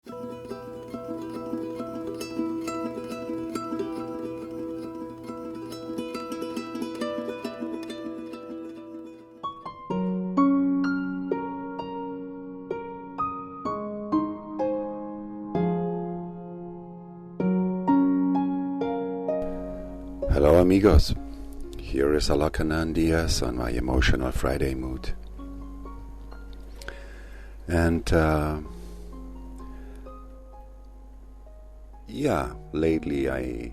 Hello amigos, here is Alokanand on my Emotional Friday mood. And lately I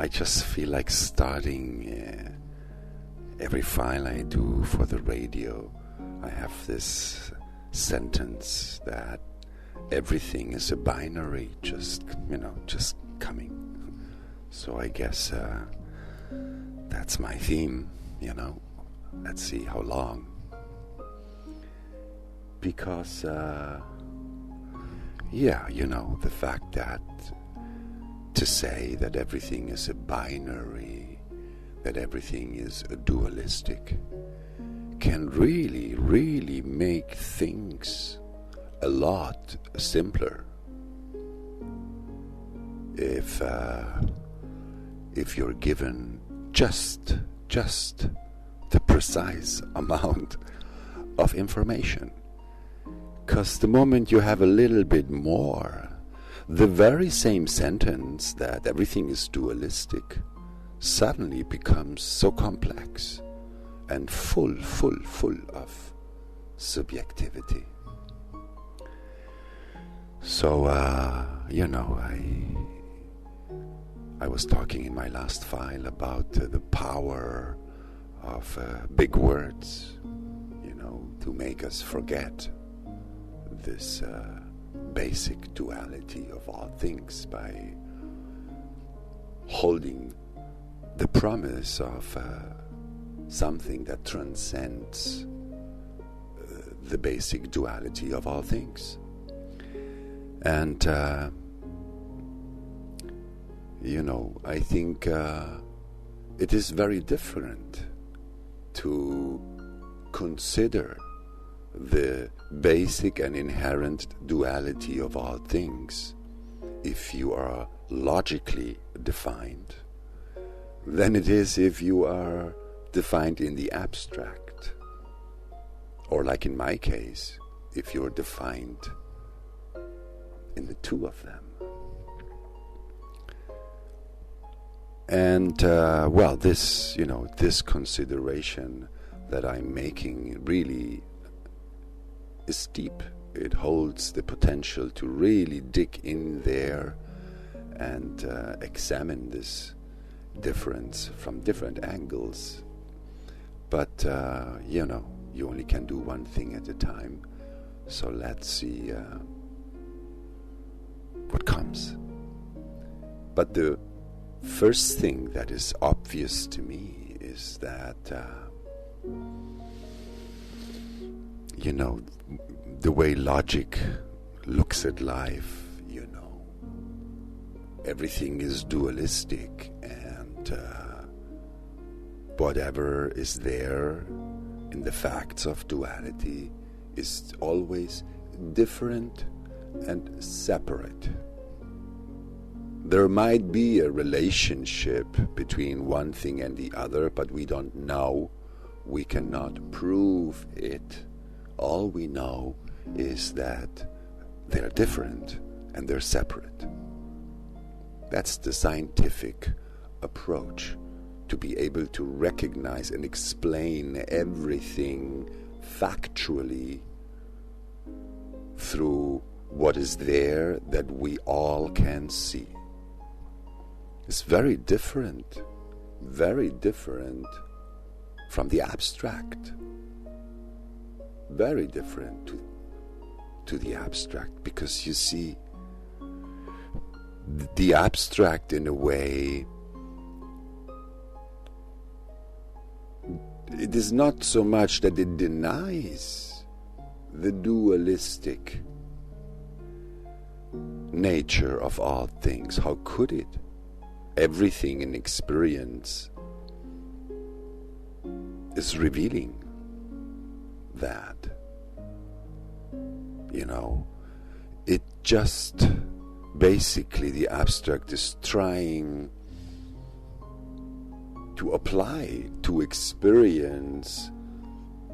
just feel like starting every file I do for the radio. I have this sentence that everything is a binary, just coming. So I guess that's my theme, Let's see how long. Because, the fact that to say that everything is a binary, that everything is a dualistic, can really, really make things a lot simpler. If you're given just the precise amount of information. Because the moment you have a little bit more, the very same sentence that everything is dualistic suddenly becomes so complex and full of subjectivity. So, I was talking in my last file about the power of big words, to make us forget this basic duality of all things by holding the promise of something that transcends the basic duality of all things. And I think it is very different to consider the basic and inherent duality of all things if you are logically defined than it is if you are defined in the abstract, or like in my case, if you're defined in the two of them. And this consideration that I'm making really is deep. It holds the potential to really dig in there and examine this difference from different angles. But you only can do one thing at a time. So let's see what comes. But the first thing that is obvious to me is that the way logic looks at life, everything is dualistic, and whatever is there in the facts of duality is always different and separate. There might be a relationship between one thing and the other, but we don't know. We cannot prove it. All we know is that they're different and they're separate. That's the scientific approach, to be able to recognize and explain everything factually through what is there that we all can see. It's very different from the abstract. Very different to the abstract, because you see, the abstract in a way, it is not so much that it denies the dualistic nature of all things. How could it? Everything in experience is revealing that. it just basically, the abstract is trying to apply, to experience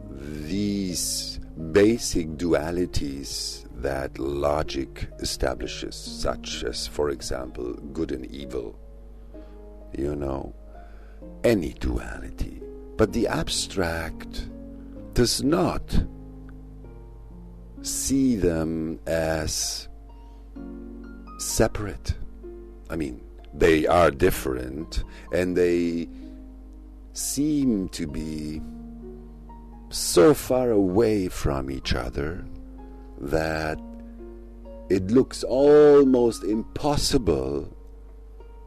these basic dualities that logic establishes, such as, for example, good and evil, any duality. But the abstract does not see them as separate. I mean, they are different, and they seem to be so far away from each other that it looks almost impossible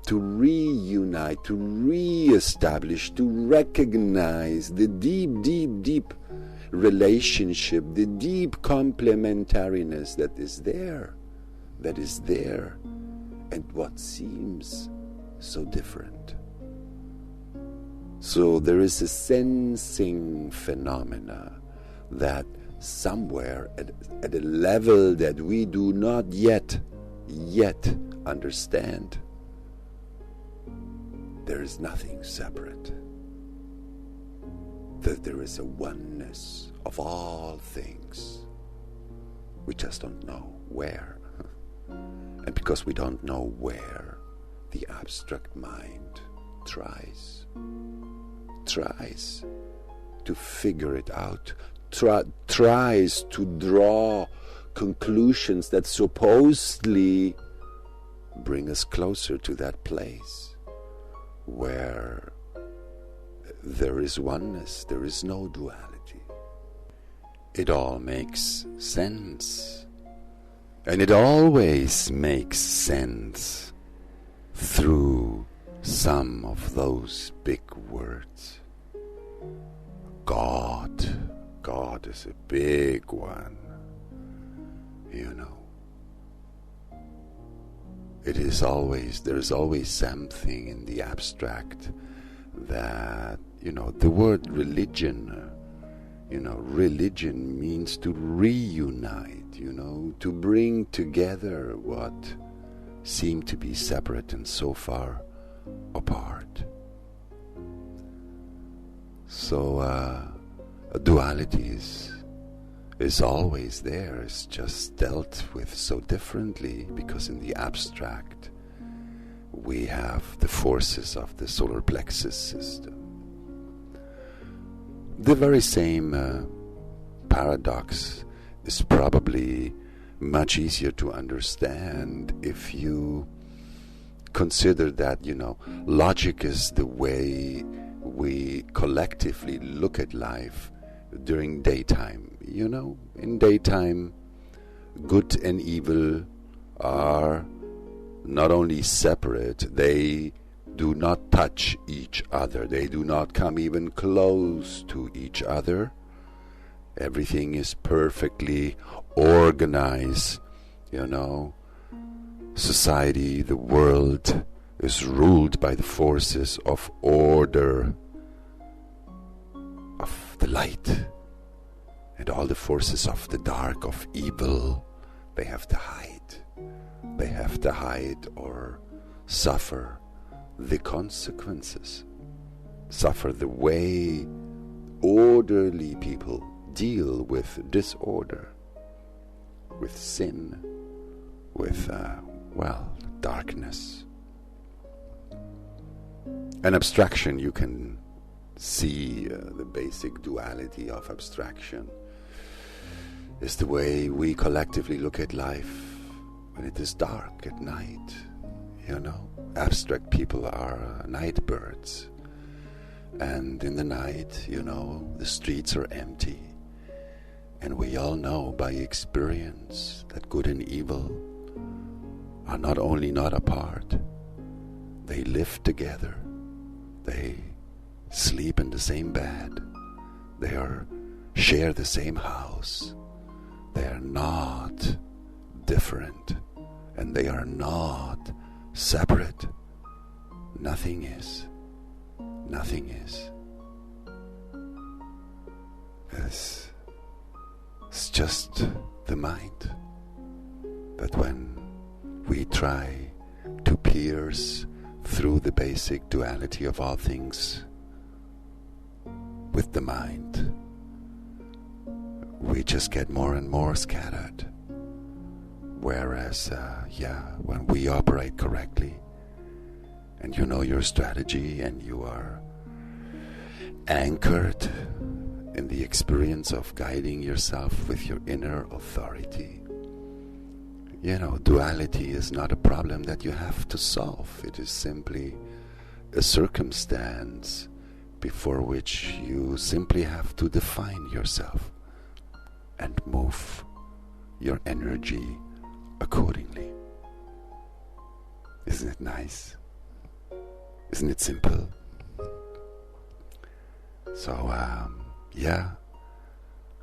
to reunite, to re-establish, to recognize the deep, deep, deep relationship, the deep complementariness that is there, and what seems so different. So there is a sensing phenomena that somewhere at a level that we do not yet understand, there is nothing separate. That there is a oneness of all things. We just don't know where. And because we don't know where, the abstract mind tries to figure it out, tries to draw conclusions that supposedly bring us closer to that place where there is oneness, there is no duality. It all makes sense. And it always makes sense through some of those big words. God is a big one, There's always something in the abstract that, the word religion, religion means to reunite, to bring together what seem to be separate and so far apart. So a duality is always there. It's just dealt with so differently because in the abstract we have the forces of the solar plexus system. The very same paradox is probably much easier to understand if you consider that, logic is the way we collectively look at life during daytime. In daytime, good and evil are not only separate, they do not touch each other. They do not come even close to each other. Everything is perfectly organized, Society, the world is ruled by the forces of order, of the light, and all the forces of the dark, of evil. They have to hide. They have to hide or suffer the consequences, suffer the way orderly people deal with disorder, with sin, with, darkness. An abstraction, you can see the basic duality of abstraction is the way we collectively look at life when it is dark at night. Abstract people are night birds, and in the night, the streets are empty, and we all know by experience that good and evil are not only not apart, they live together, they sleep in the same bed, they share the same house, they are not different, and they are not separate. Nothing is. It's just the mind. But when we try to pierce through the basic duality of all things with the mind, we just get more and more scattered. Whereas, when we operate correctly, and you know your strategy, and you are anchored in the experience of guiding yourself with your inner authority, duality is not a problem that you have to solve. It is simply a circumstance before which you simply have to define yourself and move your energy accordingly. Isn't it nice? Isn't it simple? So,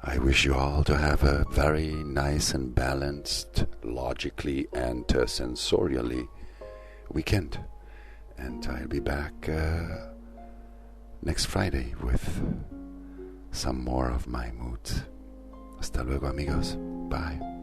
I wish you all to have a very nice and balanced, logically and sensorially weekend. And I'll be back next Friday with some more of my moods. Hasta luego, amigos. Bye.